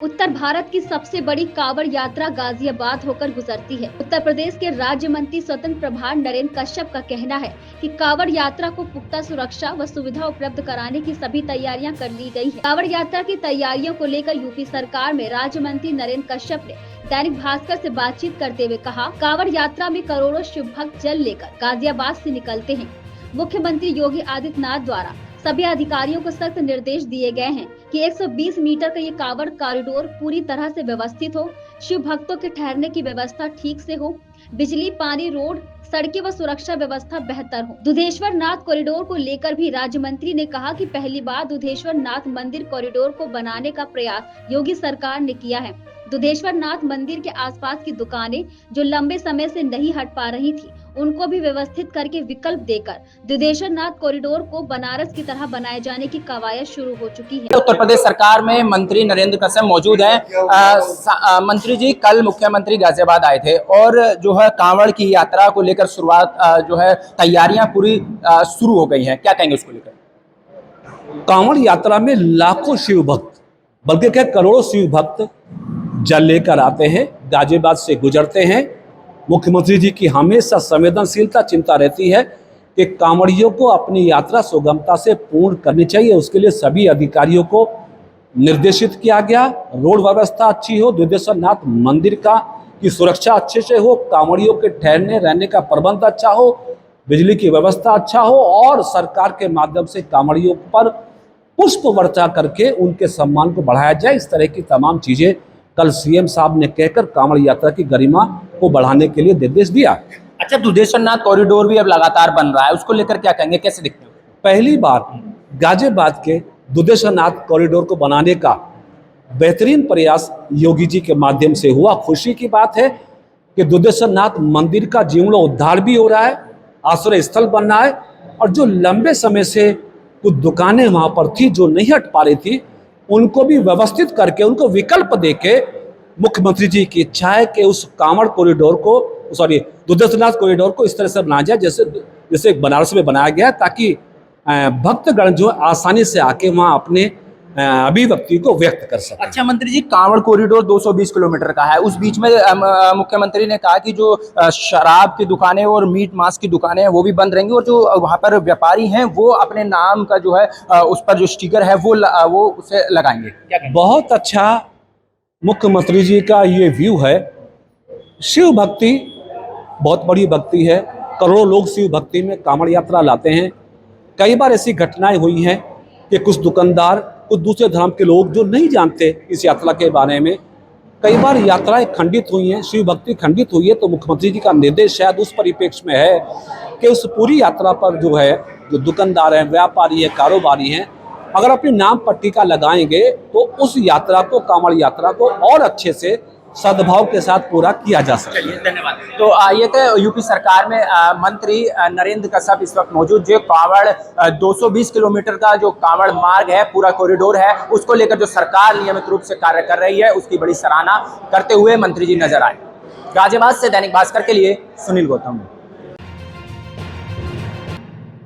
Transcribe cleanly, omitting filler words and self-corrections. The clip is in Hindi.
उत्तर भारत की सबसे बड़ी कांवड़ यात्रा गाजियाबाद होकर गुजरती है। उत्तर प्रदेश के राज्य मंत्री स्वतंत्र प्रभार नरेंद्र कश्यप का कहना है कि कांवड़ यात्रा को पुख्ता सुरक्षा व सुविधा उपलब्ध कराने की सभी तैयारियां कर ली गई है। कांवड़ यात्रा की तैयारियों को लेकर यूपी सरकार में राज्य मंत्री नरेंद्र कश्यप ने दैनिक भास्कर से बातचीत करते हुए कहा, कांवड़ यात्रा में करोड़ों शिव भक्त जल लेकर गाजियाबाद से निकलते हैं। मुख्यमंत्री योगी आदित्यनाथ द्वारा सभी अधिकारियों को सख्त निर्देश दिए गए हैं कि 120 मीटर का ये कांवड़ कॉरिडोर पूरी तरह से व्यवस्थित हो, शिव भक्तों के ठहरने की व्यवस्था ठीक से हो, बिजली, पानी, रोड, सड़कें व सुरक्षा व्यवस्था बेहतर हो। दुधेश्वर नाथ कॉरिडोर को लेकर भी राज्य मंत्री ने कहा कि पहली बार दुधेश्वर नाथ मंदिर कॉरिडोर को बनाने का प्रयास योगी सरकार ने किया है। दुधेश्वर नाथ मंदिर के आसपास की दुकानें जो लंबे समय से नहीं हट पा रही थी, उनको भी व्यवस्थित करके विकल्प देकर दुधेश्वर नाथ कॉरिडोर को बनारस की तरह बनाए जाने की कवायद शुरू हो चुकी है। उत्तर प्रदेश सरकार में मंत्री नरेंद्र कश्यप मौजूद हैं। मंत्री जी कल मुख्यमंत्री गाजियाबाद आए थे और जो है कांवड़ की यात्रा को लेकर शुरुआत जो है तैयारियां पूरी शुरू हो गई हैं, क्या कहेंगे उसको लेकर? कांवड़ यात्रा में लाखों शिव भक्त, बल्कि क्या करोड़ों शिव भक्त जल लेकर आते हैं, गाजियाबाद से गुजरते हैं। मुख्यमंत्री जी की हमेशा संवेदनशीलता चिंता रहती है कि कांवड़ियों को अपनी यात्रा सुगमता से पूर्ण करनी चाहिए। उसके लिए सभी अधिकारियों को निर्देशित किया गया। रोड व्यवस्था अच्छी हो, दुधेश्वर नाथ मंदिर की सुरक्षा अच्छे से हो, कांवड़ियों के ठहरने रहने का प्रबंध अच्छा हो, बिजली की व्यवस्था अच्छा हो और सरकार के माध्यम से कांवड़ियों पर पुष्प वर्षा करके उनके सम्मान को बढ़ाया जाए। इस तरह की तमाम चीजें कल सीएम साहब ने कहकर कांवड़ यात्रा की गरिमा को बढ़ाने के लिए निर्देश दिया। अच्छा, दुधेश्वर नाथ कॉरिडोर भी अब लगातार बन रहा है, उसको लेकर क्या कहेंगे, कैसे दिखते हो? पहली बार गाजियाबाद के दुधेश्वर नाथ कॉरिडोर को बनाने का बेहतरीन प्रयास योगी जी के माध्यम से हुआ। खुशी की बात है कि दुधेश्वर नाथ मंदिर का जीर्णोद्धार भी हो रहा है, आश्रय स्थल बन रहा है और जो लंबे समय से कुछ दुकानें वहां पर थी जो नहीं हट पा रही थी, उनको भी व्यवस्थित करके उनको विकल्प देके मुख्यमंत्री जी की इच्छा है कि उस कांवड़ कॉरिडोर को दुधेश्वर नाथ कॉरिडोर को इस तरह से बनाया जाए जैसे बनारस में बनाया गया, ताकि भक्तगण जो आसानी से आके वहाँ अपने अभिव्यक्ति को व्यक्त कर सके। अच्छा मंत्री जी, कांवड़ कॉरिडोर 220 किलोमीटर का है, उस बीच में मुख्यमंत्री ने कहा कि जो शराब की दुकानें और मीट मांस की दुकानें हैं वो भी बंद रहेंगी और जो वहाँ पर व्यापारी हैं वो अपने नाम का जो है उस पर जो स्टिकर है वो उसे लगाएंगे। बहुत अच्छा मुख्यमंत्री जी का ये व्यू है। शिव भक्ति बहुत बड़ी भक्ति है, करोड़ों लोग शिव भक्ति में कांवड़ यात्रा लाते हैं। कई बार ऐसी घटनाएं हुई हैं कि कुछ दुकानदार, कुछ दूसरे धर्म के लोग जो नहीं जानते इस यात्रा के बारे में, कई बार यात्राएं खंडित हुई हैं, शिव भक्ति खंडित हुई है। तो मुख्यमंत्री जी का निर्देश शायद उस परिप्रेक्ष्य में है कि उस पूरी यात्रा पर जो दुकानदार हैं, व्यापारी हैं, कारोबारी हैं, अगर अपनी नाम पट्टिका लगाएंगे तो उस यात्रा को, कांवड़ यात्रा को और अच्छे से सद्भाव के साथ पूरा किया जा सके। धन्यवाद। तो ये थे यूपी सरकार में मंत्री नरेंद्र कश्यप इस वक्त मौजूद, जो कांवड़ 220 किलोमीटर का जो कांवड़ मार्ग है, पूरा कॉरिडोर है, उसको लेकर जो सरकार नियमित रूप से कार्य कर रही है उसकी बड़ी सराहना करते हुए मंत्री जी नजर आए। गाजियाबाद से दैनिक भास्कर के लिए सुनील गौतम।